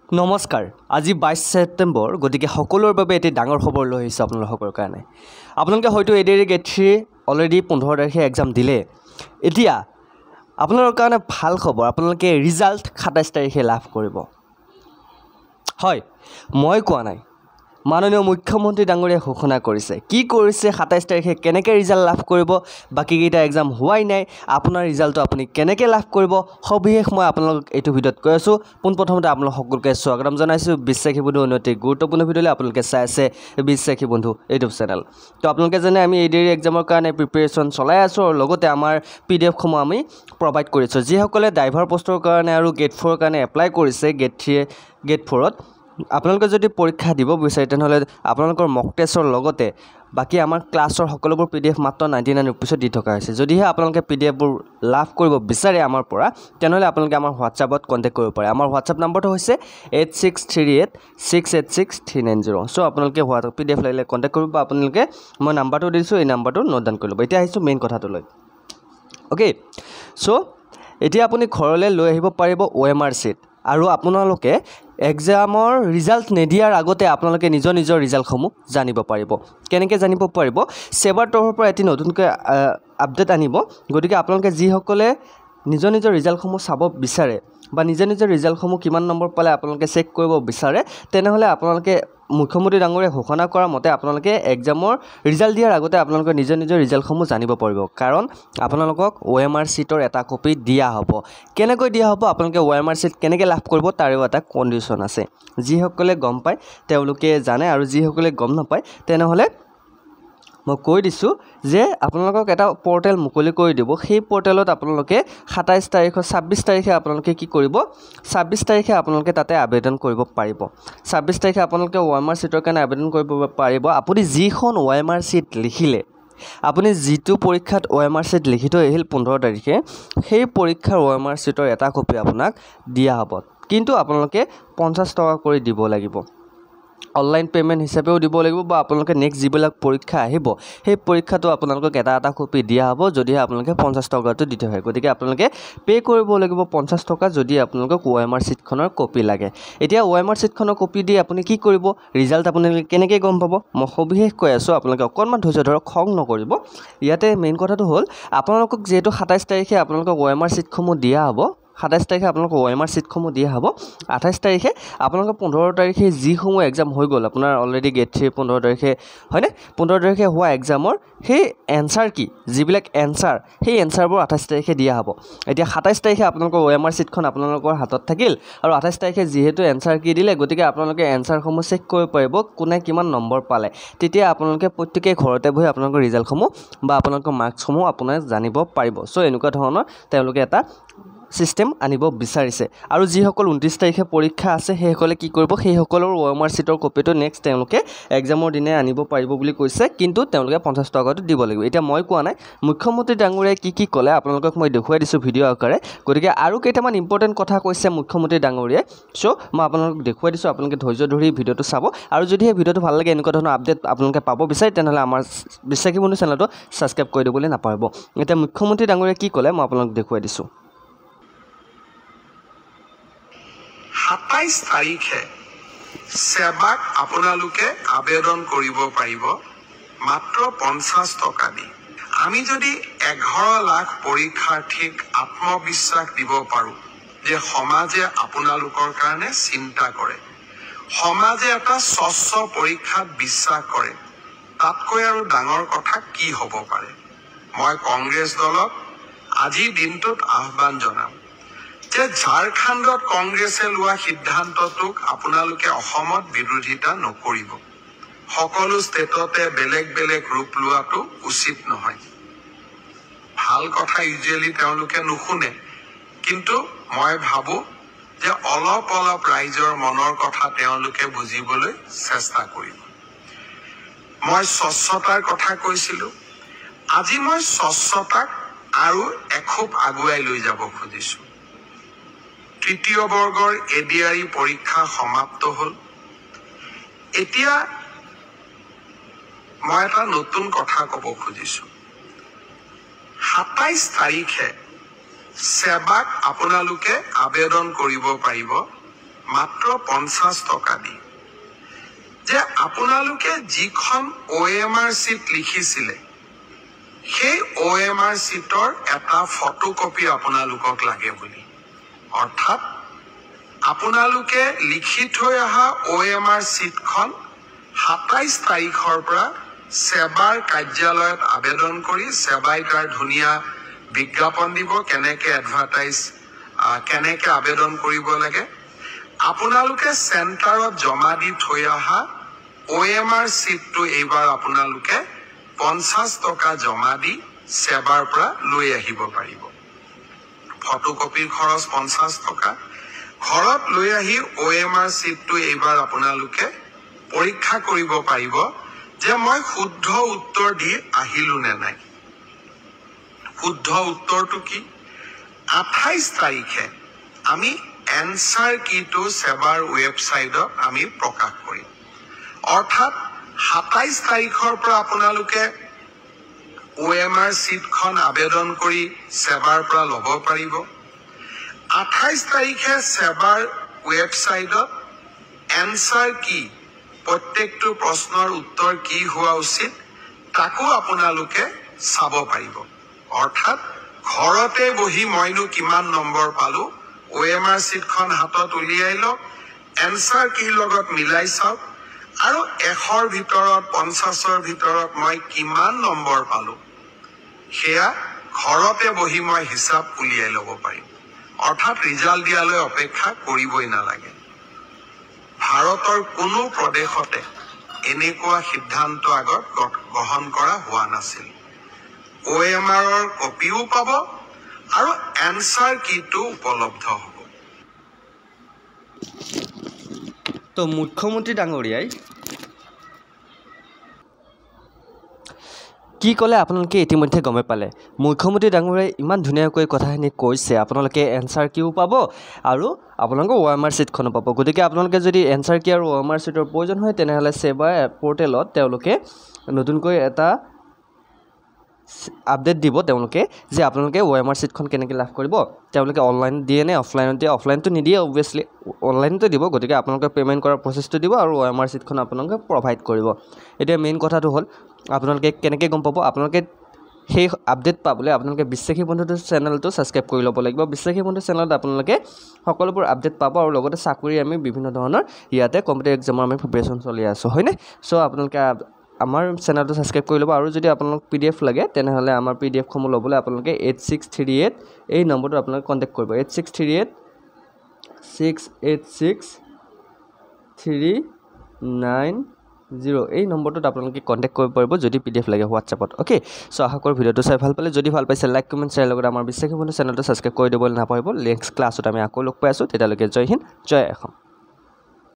নমস্কাৰ আজি 22 ছেপ্টেম্বৰ গতিকে সকলোৰ বাবে এটি ডাঙৰ খবৰ লৈ আহিছোঁ আপোনালোকৰ কাৰণে আপোনালোকে হয়তো এডিআৰি গেট 3 অলৰেডি 15 তাৰিখে এক্সাম দিলে এতিয়া আপোনালোকৰ কাৰণে ভাল খবৰ আপোনালোকে ৰিজাল্ট 27 তাৰিখে লাভ কৰিব হয় মই কোৱা নাই মাননীয় মুখ্যমন্ত্ৰী ডাঙৰীয়া ঘোষণা কৰিছে কি কৰিছে 27 তাৰিখে কেনেকৈ ৰিজাল্ট লাভ কৰিব বাকি কেইটা এক্সাম হোৱাই নাই আপোনাৰ ৰিজাল্টটো আপুনি কেনেকৈ লাভ কৰিব সবিশেষ মই আপোনালোকক এইটো ভিডিঅ'ত কৈ আছোঁ পোনপ্ৰথমতে আপোনালোক সকলোকে স্বাগতম জনাইছোঁ বিশ্বাসী বন্ধু অতি গুৰুত্বপূৰ্ণ ভিডিঅ'লৈ আপোনালোকে চাই আছে বিশ্বাসী বন্ধু ইউটিউব চেনেল তো আপোনালোকে জানে আমি এডিআৰি এক্সামৰ কাৰণে প্ৰিপাৰেশ্যন চলাই আছোঁ আৰু লগতে আমাৰ পিডিএফসমূহ আমি প্ৰভাইড কৰিছোঁ যিসকলে ড্ৰাইভাৰ পোষ্টৰ কাৰণে আৰু গেট 4 কাৰণে এপ্লাই কৰিছে গেট 3 গেট 4ত আপোনালোকে যদি পৰীক্ষা দিব বিচাৰে তেনেহলে আপোনালোকৰ মক টেষ্টৰ লগতে বাকি আমাৰ ক্লাছৰ সকলোবোৰ পিডিএফ মাত্ৰ 99 रुपीছত দি থকা হৈছে যদিহে আপোনালোকে পিডিএফবোৰ লাভ কৰিব বিচাৰে আমাৰ পৰা তেনেহলে আপোনালোকে আমাৰ হোৱাটছআপত কন্টাক্ট কৰিব পাৰে আমাৰ হোৱাটছআপ নম্বৰটো হৈছে 8638686390 সো আপোনালোকে হোৱাটছআপ পিডিএফ লাগিলে কন্টাক্ট কৰিব বা আপোনালোকে মই নম্বৰটো দিছো এই নম্বৰটো নোট ডাউন কৰি ল'ব এতিয়া আহিছো মেইন কথাটো লৈ ওকে সো এতিয়া আপুনি ঘৰলৈ লৈ আহিব পাৰিব OMR sheet আৰু আপোনালোকে এক্সামৰ ৰিজাল্ট নেদিয়াৰ আগতে আপোনালোকে নিজৰ ৰিজাল্টসমূহ জানিব পাৰিব কেনেকৈ জানিব পাৰিব সেবাৰ তৰফৰ পৰা এটি নতুনকৈ আপডেট আনিব গতিকে আপোনালোকে যিসকলে নিজৰ ৰিজাল্টসমূহ চাব বিচাৰে বা নিজৰ ৰিজাল্টসমূহ কিমান নম্বৰ পালে আপোনালোকে চেক কৰিব বিচাৰে তেনেহলে আপোনালোকে মুখ্যমন্ত্ৰী ডাঙৰীয়া ঘোষণা কৰা মতে আপোনালোকে এক্সামৰ ৰিজাল্ট দিয়াৰ আগতে আপোনালোকে নিজৰ ৰিজাল্টসমূহ জানিব পাৰিব কাৰণ আপোনালোকক OMR sheetৰ এটা কপি দিয়া হ'ব কেনেকৈ দিয়া হ'ব আপোনালোকে OMR sheet কেনেকৈ লাভ কৰিব তাৰেও এটা কণ্ডিশ্যন আছে যিসকলে গম পায় তেওঁলোকে জানে আৰু যিসকলে গম নাপায় তেনেহলে মই কৈ দিছো যে আপোনালোকক এটা পোৰ্টেল মুকলি কৰি দিব সেই পোৰ্টেলত আপোনালোকে 27 তাৰিখৰ 26 তাৰিখে আপোনালোকে কি কৰিব 26 তাৰিখে আপোনালোকে তাতে আবেদন কৰিব পাৰিব 26 তাৰিখে আপোনালোকে OMR sheetৰ কাৰণে আবেদন কৰিব পাৰিব আপুনি যিখন OMR sheet লিখিলে আপুনি যিটো পৰীক্ষাত OMR sheet লিখি থৈ আহিল 15 তাৰিখে সেই পৰীক্ষাৰ OMR sheetৰ এটা কপি আপোনাক দিয়া হ'ব কিন্তু আপোনালোকে 50 টকা কৰি দিব লাগিব অনলাইন পেমেন্ট হিচাপেও দিব লাগিব বা আপোনালোকে নেক্সট যিবিলাক পৰীক্ষা আহিব সেই পৰীক্ষাটো আপোনালোকক এটা কপি দিয়া হ'ব যদি আপোনালোকে 50 টকাটো দিতে হয় গতিকে আপোনালোকে পে কৰিব লাগিব 50 টকা যদি আপোনালোকক OMR sheet খনৰ কপি লাগে এতিয়া OMR sheet খনৰ কপি দি আপুনি কি কৰিব ৰিজাল্ট আপোনালোকে কেনেকৈ গম পাব মই সবিশেষ কৈ আছো আপোনালোকে অকনমান ধৈৰ্য ধৰক খং নকৰিব ইয়াতে মেইন কথাটো হ'ল আপোনালোকক যেটো 27 তাৰিখে আপোনালোকক OMR sheet সমূহ দিয়া হ'ব 27 তাৰিখে আপোনালোকক OMR sheet সমূহ দিয়া হ'ব 28 তাৰিখে আপোনালোকৰ 15 তাৰিখে যি সমূহ এক্সাম হৈ গ'ল আপোনাৰ অলৰেডি গেট 3 15 তাৰিখে হয়নে 15 তাৰিখে হোৱা এক্সামৰ সেই এনসাৰ কি যিবিলাক এনসাৰ সেই এনসাৰবোৰ 28 তাৰিখে দিয়া হ'ব এতিয়া 27 তাৰিখে আপোনালোকৰ OMR sheet খন আপোনালোকৰ হাতত থাকিল আৰু 28 তাৰিখে যেহেতু এনসাৰ কি দিলে গতিকে আপোনালোকে এনসাৰ সমূহ চেক কৰিব পাৰিব কোনে কিমান নম্বৰ পালে তেতিয়া আপোনালোকে প্ৰত্যেককে ঘৰতে বহি আপোনালোকৰ ৰিজাল্ট সমূহ বা আপোনালোকৰ মাৰ্কছ সমূহ আপোনালোকে জানিব পাৰিব সো এনেকুৱা ধৰণৰ তেওঁলোকে এটা সিস্টেম আনিব বিচাৰিছে আৰু যিসকল 29 তাৰিখে পৰীক্ষা আছে সেইসকলে কি কৰিব সেইসকলৰ OMR sheetৰ কপিটো নেক্সট তেওঁলোকে এক্সামৰ দিনে আনিব পাৰিব বুলি কৈছে কিন্তু তেওঁলোকে 50 টকাটো দিব লাগিব এতিয়া মই কোৱা নাই মুখ্যমন্ত্ৰী ডাঙৰীয়াই কি ক'লে আপোনালোকক মই দেখুৱাই দিছো ভিডিঅ' আকাৰে গতিকে আৰু কেইটামান ইম্পৰ্টেন্ট কথা কৈছে মুখ্যমন্ত্ৰী ডাঙৰীয়াই সো মই আপোনালোকক দেখুৱাই দিছো আপোনালোকে ধৈৰ্য ধৰি ভিডিঅ'টো চাব আৰু যদি এই ভিডিঅ'টো ভাল লাগে এনেকুৱা ধৰণৰ আপডেট আপোনালোকে পাব বিচাৰে তেনেহলে আমাৰ বিশ্বাসী বন্ধু চেনেলটো সাবস্ক্ৰাইব কৰি দিবলৈ নাপাহৰিব এতিয়া মুখ্যমন্ত্ৰী ডাঙৰীয়াই কি ক'লে মই আপোনালোকক দেখুৱাই দিছো 27 তাৰিখে সেবাক আপোনালোকে আবেদন কৰিব পাৰিব মাত্ৰ 50 টকা দি আমি যদি 11 লাখ পৰীক্ষাৰ্থীক আত্মবিশ্বাস দিব পাৰো যে সমাজে আপোনালোকৰ কাৰণে চিন্তা কৰে সমাজে এটা স্বচ্ছ পৰীক্ষাত বিশ্বাস কৰে তাতকৈ আৰু ডাঙৰ কথা কি হ'ব পাৰে মই কংগ্ৰেছ দলক আজি দিনটোত আহ্বান জনাম যে ঝাৰখণ্ডত কংগ্ৰেছে লোৱা সিদ্ধান্তটোক আপোনালোকে অসমত বিৰোধিতা নকৰিব সকলো ষ্টেটতে বেলেগ ৰূপ লোৱাটো উচিত নহয় ভাল কথা ইউজুৱেলি তেওঁলোকে নুশুনে কিন্তু মই ভাবো যে অলপ ৰাইজৰ মনৰ কথা তেওঁলোকে বুজিবলৈ চেষ্টা কৰিব মই স্বচ্ছতাৰ কথা কৈছিলো আজি মই স্বচ্ছতাক আৰু এখোপ আগুৱাই লৈ যাব খুজিছো তৃতীয় বৰ্গৰ এডিআৰি পৰীক্ষা সমাপ্ত হ'ল এতিয়া মই এটা নতুন কথা ক'ব খুজিছো 27 তাৰিখে সেবাক আপোনালোকে আবেদন কৰিব পাৰিব মাত্ৰ 50 টকা দি যে আপোনালোকে যিখন OMR চিট লিখিছিলে সেই OMR চিটৰ এটা ফটোকপি আপোনালোকক লাগে বুলি অৰ্থাৎ আপোনালোকে লিখি থৈ অহা OMR চিটখন 27 তাৰিখৰ পৰা সেৱাৰ কাৰ্যালয়ত আবেদন কৰি সেৱাই তাৰ ধুনীয়া বিজ্ঞাপন দিব কেনেকে এডভাৰটাইজ কেনেকে আবেদন কৰিব লাগে আপোনালোকে চেণ্টাৰত জমা দি থৈ অহা OMR চিটটো এইবাৰ আপোনালোকে 50 টকা জমা দি সেৱাৰ পৰা লৈ আহিব পাৰিব ফটোকপিৰ খৰচ 50 টকা ঘৰত লৈ আহি OMR চিটটো এইবাৰ আপোনালোকে পৰীক্ষা কৰিব পাৰিব যে মই শুদ্ধ উত্তৰ দি আহিলো নে নাই শুদ্ধ উত্তৰটো কি 28 তাৰিখে আমি এনসাৰ কিটো সেৱাৰ ৱেবসাইটত আমি প্ৰকাশ কৰিম অৰ্থাৎ 27 তাৰিখৰ পৰা আপোনালোকে OMR চিটখন আবেদন কৰি সেৱাৰ পৰা ল'ব পাৰিব 28 তাৰিখে সেৱাৰ ৱেবসাইটত এনসাৰ কি প্ৰত্যেকটো প্ৰশ্নৰ উত্তৰ কি হোৱা উচিত তাকো আপোনালোকে চাব পাৰিব অৰ্থাৎ ঘৰতে বহি মইনো কিমান নম্বৰ পালো OMR চিটখন হাতত উলিয়াই লওক এনসাৰ কি লগত মিলাই চাওক আৰু 100ৰ ভিতৰত 50ৰ ভিতৰত মই কিমান নম্বৰ পালো সেয়া ঘৰতে বহি মই হিচাপ উলিয়াই ল'ব পাৰিম অৰ্থাৎ ৰিজাল্ট দিয়ালৈ অপেক্ষা কৰিবই নালাগে ভাৰতৰ কোনো প্ৰদেশতে এনেকুৱা সিদ্ধান্ত আগত গ্ৰহণ কৰা হোৱা নাছিল OMRৰ কপিও পাব আৰু এনসাৰ কিটো উপলব্ধ হ'ব তো মুখ্যমন্ত্ৰী ডাঙৰীয়াই কি ক'লে আপোনালোকে ইতিমধ্যে গমে পালে মুখ্যমন্ত্ৰী ডাঙৰীয়াই ইমান ধুনীয়াকৈ কথাখিনি কৈছে আপোনালোকে এনসাৰ কিও পাব আৰু আপোনালোকে OMR চিটখনো পাব গতিকে আপোনালোকে যদি এনসাৰ কি আৰু OMR চিটৰ প্ৰয়োজন হয় তেনেহ'লে সেৱা পৰ্টেলত তেওঁলোকে নতুনকৈ এটা আপডেট দিব তেওঁলোকে যে আপোনালোকে OMR চিটখন কেনেকৈ লাভ কৰিব তেওঁলোকে অনলাইন দিয়ে নে অফলাইনত দিয়ে অফলাইনটো নিদিয়ে অবভিয়াছলি অনলাইনতে দিব গতিকে আপোনালোকে পে'মেণ্ট কৰাৰ প্ৰচেছটো দিব আৰু OMR চিটখন আপোনালোকে প্ৰভাইড কৰিব এতিয়া মেইন কথাটো হ'ল আপোনালোকে কেনেকৈ গম পাব আপোনালোকে সেই আপডেট পাবলৈ আপোনালোকে বিশ্বাসী বন্ধুটো চেনেলটো ছাবস্ক্ৰাইব কৰি ল'ব লাগিব বিশ্বাসী বন্ধু চেনেলত আপোনালোকে সকলোবোৰ আপডেট পাব আৰু লগতে চাকৰি আমি বিভিন্ন ধৰণৰ ইয়াতে কম্পিটিটিভ এক্সামৰ আমি প্ৰিপেৰেশ্যন চলি আছোঁ হয়নে চ' আপোনালোকে আমাৰ চেনেলটো ছাবস্ক্ৰাইব কৰি ল'ব আৰু যদি আপোনালোক PDF লাগে তেনেহ'লে আমাৰ PDFসমূহ ল'বলৈ আপোনালোকে 8638 এই নম্বৰটো আপোনালোকে কণ্টেক্ট কৰিব 8638 686 390 এই নম্বৰটোত আপোনালোকে কণ্টেক্ট কৰিব পাৰিব যদি PDF লাগে হোৱাটছআপত অ'কে চ' আশা কৰোঁ ভিডিঅ'টো চাই ভাল পালে যদি ভাল পাইছে লাইক কমেণ্ট শ্বেয়াৰ লগতে আমাৰ বিশ্বাসী বন্ধু চেনেলটো ছাবস্ক্ৰাইব কৰি দিবলৈ নাপাহৰিব নেক্সট ক্লাছত আমি আকৌ লগ পাই আছোঁ তেতিয়ালৈকে জয় হিন্দ জয় অসম